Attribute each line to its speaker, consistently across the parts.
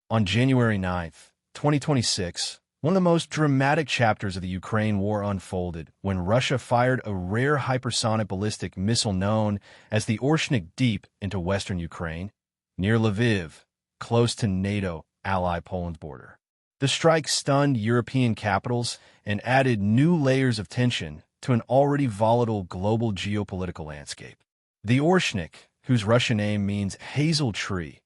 Speaker 1: On January 9th, 2026, one of the most dramatic chapters of the Ukraine war unfolded when Russia fired a rare hypersonic ballistic missile known as the Oreshnik deep into western Ukraine, near Lviv, close to NATO ally Poland's border. The strike stunned European capitals and added new layers of tension to an already volatile global geopolitical landscape. The Oreshnik, whose Russian name means hazel tree,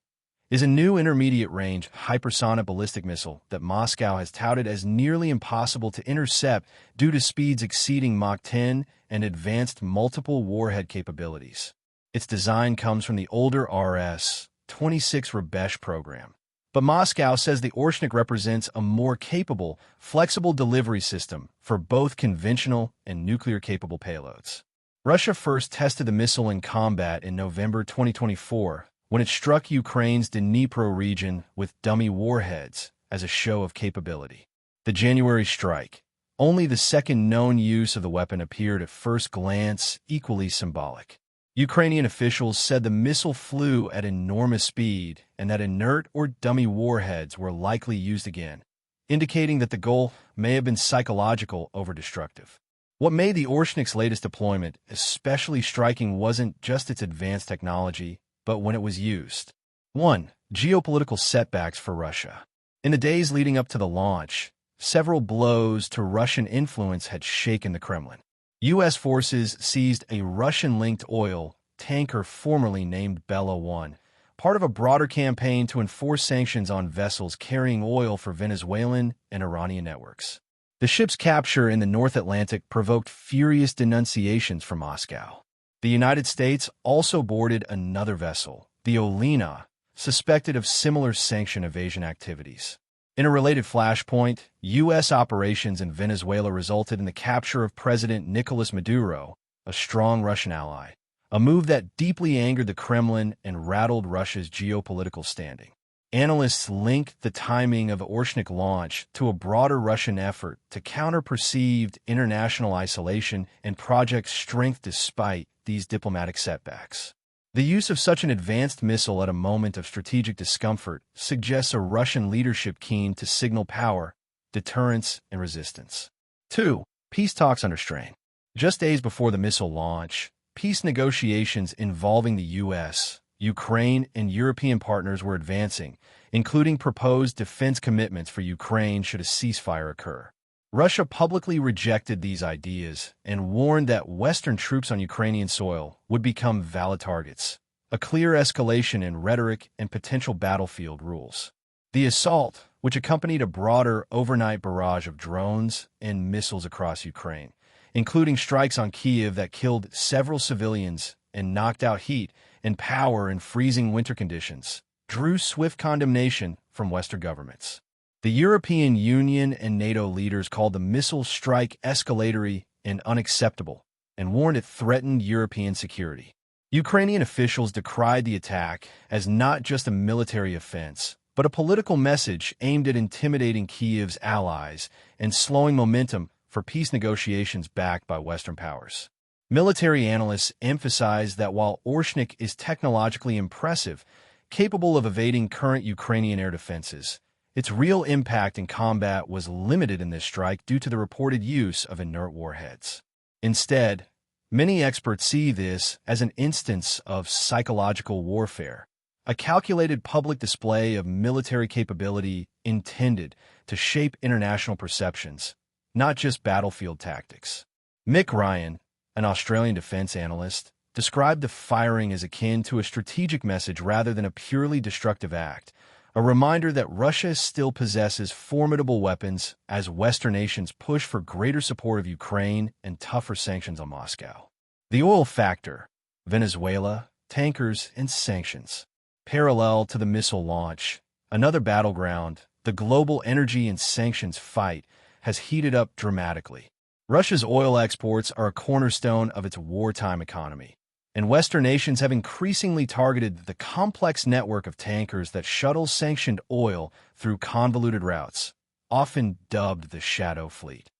Speaker 1: is a new intermediate-range hypersonic ballistic missile that Moscow has touted as nearly impossible to intercept due to speeds exceeding Mach 10 and advanced multiple warhead capabilities. Its design comes from the older RS-26 Rabesh program, but Moscow says the Oreshnik represents a more capable, flexible delivery system for both conventional and nuclear-capable payloads. Russia first tested the missile in combat in November 2024, when it struck Ukraine's Dnipro region with dummy warheads as a show of capability. The January strike, only the second known use of the weapon, appeared at first glance equally symbolic. Ukrainian officials said the missile flew at enormous speed and that inert or dummy warheads were likely used again, indicating that the goal may have been psychological over destructive. What made the Oreshnik's latest deployment especially striking wasn't just its advanced technology, but when it was used. 1. Geopolitical setbacks for Russia. In the days leading up to the launch, several blows to Russian influence had shaken the Kremlin. U.S. forces seized a Russian-linked oil tanker formerly named Bella 1, part of a broader campaign to enforce sanctions on vessels carrying oil for Venezuelan and Iranian networks. The ship's capture in the North Atlantic provoked furious denunciations from Moscow. The United States also boarded another vessel, the Olena, suspected of similar sanction evasion activities. In a related flashpoint, U.S. operations in Venezuela resulted in the capture of President Nicolas Maduro, a strong Russian ally, a move that deeply angered the Kremlin and rattled Russia's geopolitical standing. Analysts link the timing of the Oreshnik launch to a broader Russian effort to counter perceived international isolation and Project Strength despite these diplomatic setbacks. The use of such an advanced missile at a moment of strategic discomfort suggests a Russian leadership keen to signal power, deterrence, and resistance. 2. Peace talks under strain. Just days before the missile launch, peace negotiations involving the U.S., Ukraine, and European partners were advancing, including proposed defense commitments for Ukraine should a ceasefire occur. Russia publicly rejected these ideas and warned that Western troops on Ukrainian soil would become valid targets, a clear escalation in rhetoric and potential battlefield rules. The assault, which accompanied a broader overnight barrage of drones and missiles across Ukraine, including strikes on Kyiv that killed several civilians and knocked out heat and power in freezing winter conditions, drew swift condemnation from Western governments. The European Union and NATO leaders called the missile strike escalatory and unacceptable, and warned it threatened European security. Ukrainian officials decried the attack as not just a military offense, but a political message aimed at intimidating Kyiv's allies and slowing momentum for peace negotiations backed by Western powers. Military analysts emphasize that while Oreshnik is technologically impressive, capable of evading current Ukrainian air defenses, its real impact in combat was limited in this strike due to the reported use of inert warheads. Instead, many experts see this as an instance of psychological warfare, a calculated public display of military capability intended to shape international perceptions, not just battlefield tactics. Mick Ryan, an Australian defense analyst, described the firing as akin to a strategic message rather than a purely destructive act, a reminder that Russia still possesses formidable weapons as Western nations push for greater support of Ukraine and tougher sanctions on Moscow. The oil factor, Venezuela, tankers, and sanctions. Parallel to the missile launch, another battleground, the global energy and sanctions fight, has heated up dramatically. Russia's oil exports are a cornerstone of its wartime economy, and Western nations have increasingly targeted the complex network of tankers that shuttle sanctioned oil through convoluted routes, often dubbed the Shadow Fleet.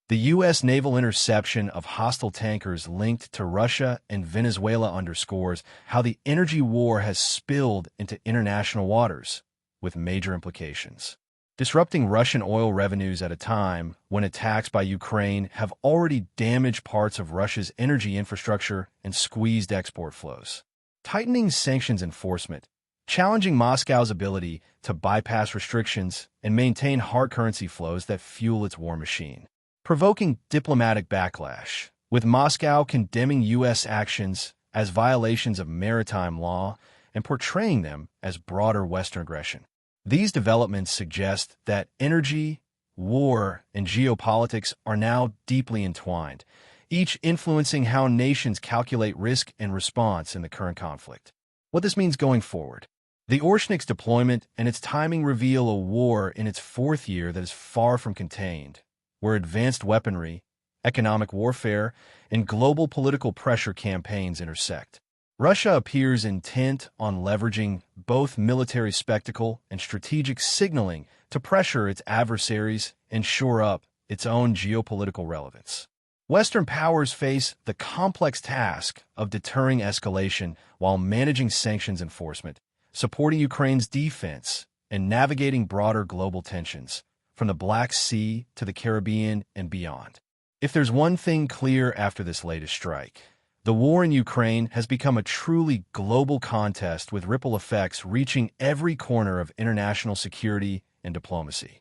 Speaker 1: The U.S. naval interception of hostile tankers linked to Russia and Venezuela underscores how the energy war has spilled into international waters, with major implications. Disrupting Russian oil revenues at a time when attacks by Ukraine have already damaged parts of Russia's energy infrastructure and squeezed export flows. Tightening sanctions enforcement, challenging Moscow's ability to bypass restrictions and maintain hard currency flows that fuel its war machine. Provoking diplomatic backlash, with Moscow condemning U.S. actions as violations of maritime law and portraying them as broader Western aggression. These developments suggest that energy, war, and geopolitics are now deeply entwined, each influencing how nations calculate risk and response in the current conflict. What this means going forward. The Oreshnik's deployment and its timing reveal a war in its fourth year that is far from contained, where advanced weaponry, economic warfare, and global political pressure campaigns intersect. Russia appears intent on leveraging both military spectacle and strategic signaling to pressure its adversaries and shore up its own geopolitical relevance. Western powers face the complex task of deterring escalation while managing sanctions enforcement, supporting Ukraine's defense, and navigating broader global tensions, from the Black Sea to the Caribbean and beyond. If there's one thing clear after this latest strike, the war in Ukraine has become a truly global contest with ripple effects reaching every corner of international security and diplomacy.